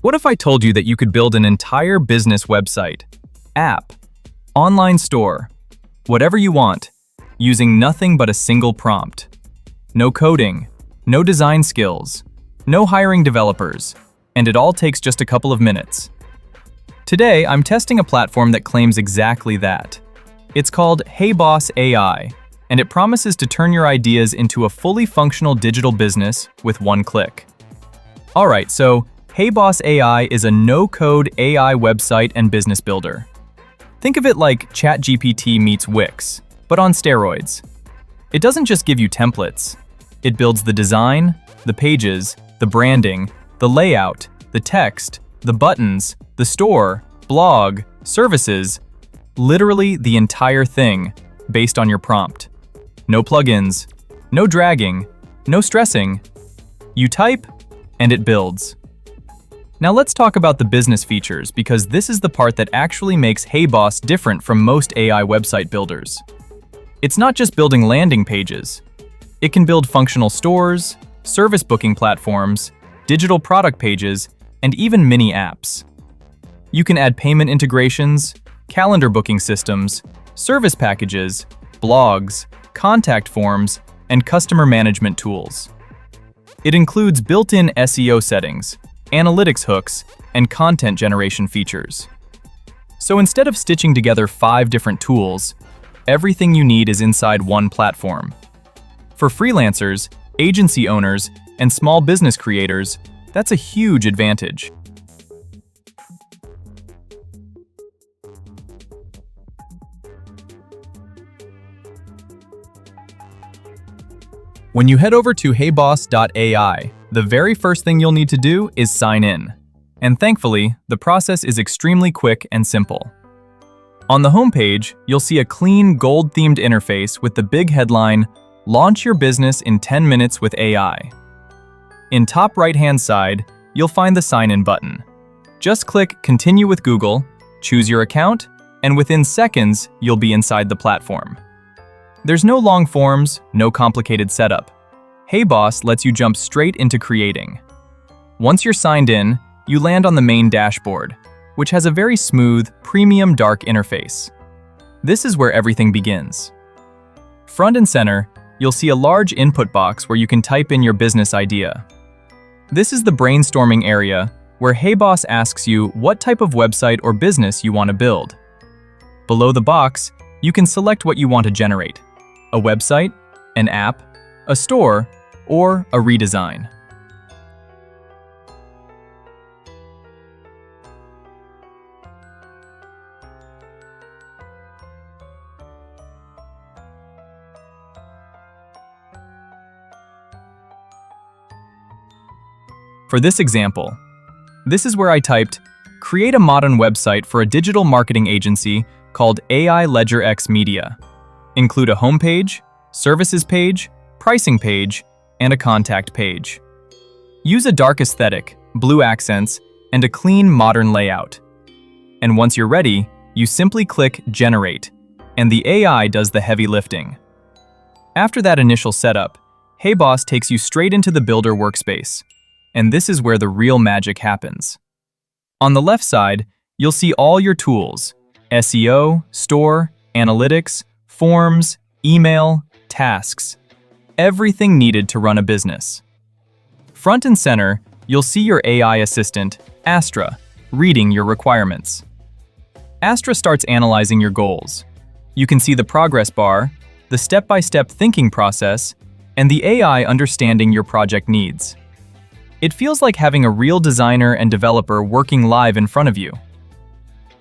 What if I told you that you could build an entire business website, app, online store, whatever you want, using nothing but a single prompt? No coding, no design skills, no hiring developers, and it all takes just a couple of minutes. Today, I'm testing a platform that claims exactly that. It's called HeyBoss.ai, and it promises to turn your ideas into a fully functional digital business with one click. Alright, so HeyBoss.ai is a no-code AI website and business builder. Think of it like ChatGPT meets Wix, but on steroids. It doesn't just give you templates. It builds the design, the pages, the branding, the layout, the text, the buttons, the store, blog, services, literally the entire thing based on your prompt. No plugins, no dragging, no stressing. You type, and it builds. Now let's talk about the business features, because this is the part that actually makes HeyBoss different from most AI website builders. It's not just building landing pages. It can build functional stores, service booking platforms, digital product pages, and even mini apps. You can add payment integrations, calendar booking systems, service packages, blogs, contact forms, and customer management tools. It includes built-in SEO settings, analytics hooks, and content generation features. So instead of stitching together 5 different tools, everything you need is inside one platform. For freelancers, agency owners, and small business creators, that's a huge advantage. When you head over to HeyBoss.ai, the very first thing you'll need to do is sign in. And thankfully, the process is extremely quick and simple. On the homepage, you'll see a clean gold-themed interface with the big headline, "Launch your business in 10 minutes with AI." In top right-hand side, you'll find the sign-in button. Just click Continue with Google, choose your account, and within seconds, you'll be inside the platform. There's no long forms, no complicated setup. HeyBoss lets you jump straight into creating. Once you're signed in, you land on the main dashboard, which has a very smooth, premium dark interface. This is where everything begins. Front and center, you'll see a large input box where you can type in your business idea. This is the brainstorming area where HeyBoss asks you what type of website or business you want to build. Below the box, you can select what you want to generate: a website, an app, a store, or a redesign. For this example, this is where I typed, "Create a modern website for a digital marketing agency called AI LedgerX Media. Include a homepage, services page, pricing page, and a contact page. Use a dark aesthetic, blue accents, and a clean modern layout." And once you're ready, you simply click Generate, and the AI does the heavy lifting. After that initial setup, HeyBoss takes you straight into the Builder workspace, and this is where the real magic happens. On the left side, you'll see all your tools: SEO, store, analytics, forms, email, tasks, everything needed to run a business. Front and center, you'll see your AI assistant, Astra, reading your requirements. Astra starts analyzing your goals. You can see the progress bar, the step-by-step thinking process, and the AI understanding your project needs. It feels like having a real designer and developer working live in front of you.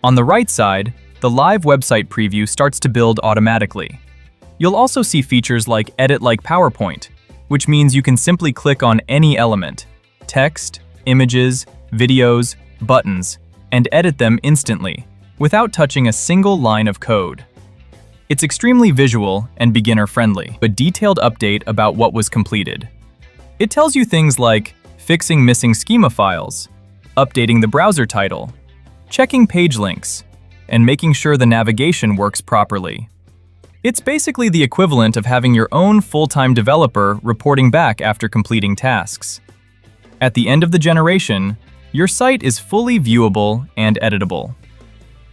On the right side, the live website preview starts to build automatically. You'll also see features like Edit like PowerPoint, which means you can simply click on any element, text, images, videos, buttons, and edit them instantly, without touching a single line of code. It's extremely visual and beginner-friendly, a detailed update about what was completed. It tells you things like fixing missing schema files, updating the browser title, checking page links, and making sure the navigation works properly. It's basically the equivalent of having your own full-time developer reporting back after completing tasks. At the end of the generation, your site is fully viewable and editable.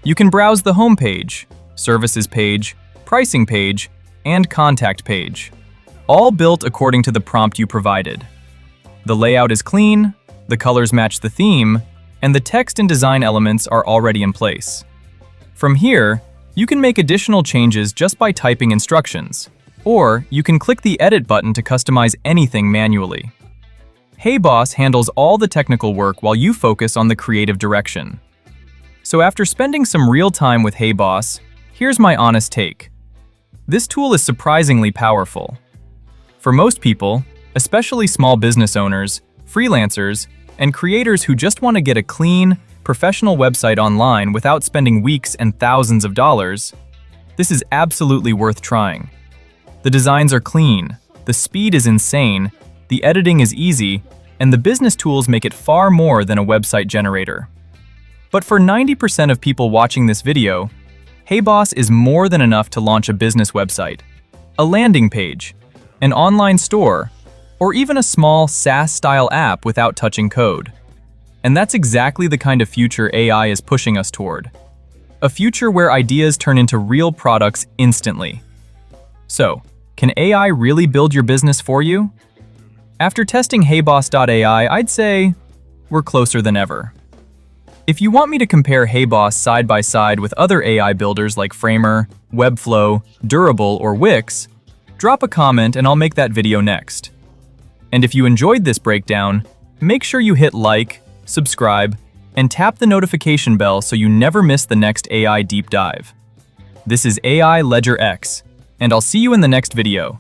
You can browse the home page, services page, pricing page, and contact page, all built according to the prompt you provided. The layout is clean, the colors match the theme, and the text and design elements are already in place. From here, you can make additional changes just by typing instructions, or you can click the Edit button to customize anything manually. HeyBoss handles all the technical work while you focus on the creative direction. So after spending some real time with HeyBoss, here's my honest take. This tool is surprisingly powerful. For most people, especially small business owners, freelancers, and creators who just want to get a clean, professional website online without spending weeks and thousands of dollars, this is absolutely worth trying. The designs are clean, the speed is insane, the editing is easy, and the business tools make it far more than a website generator. But for 90% of people watching this video, HeyBoss is more than enough to launch a business website, a landing page, an online store, or even a small SaaS-style app without touching code. And that's exactly the kind of future AI is pushing us toward. A future where ideas turn into real products instantly. So, can AI really build your business for you? After testing HeyBoss.ai, I'd say we're closer than ever. If you want me to compare HeyBoss side by side with other AI builders like Framer, Webflow, Durable, or Wix, drop a comment and I'll make that video next. And if you enjoyed this breakdown, make sure you hit like, subscribe, and tap the notification bell so you never miss the next AI deep dive. This is AI LedgerX, and I'll see you in the next video.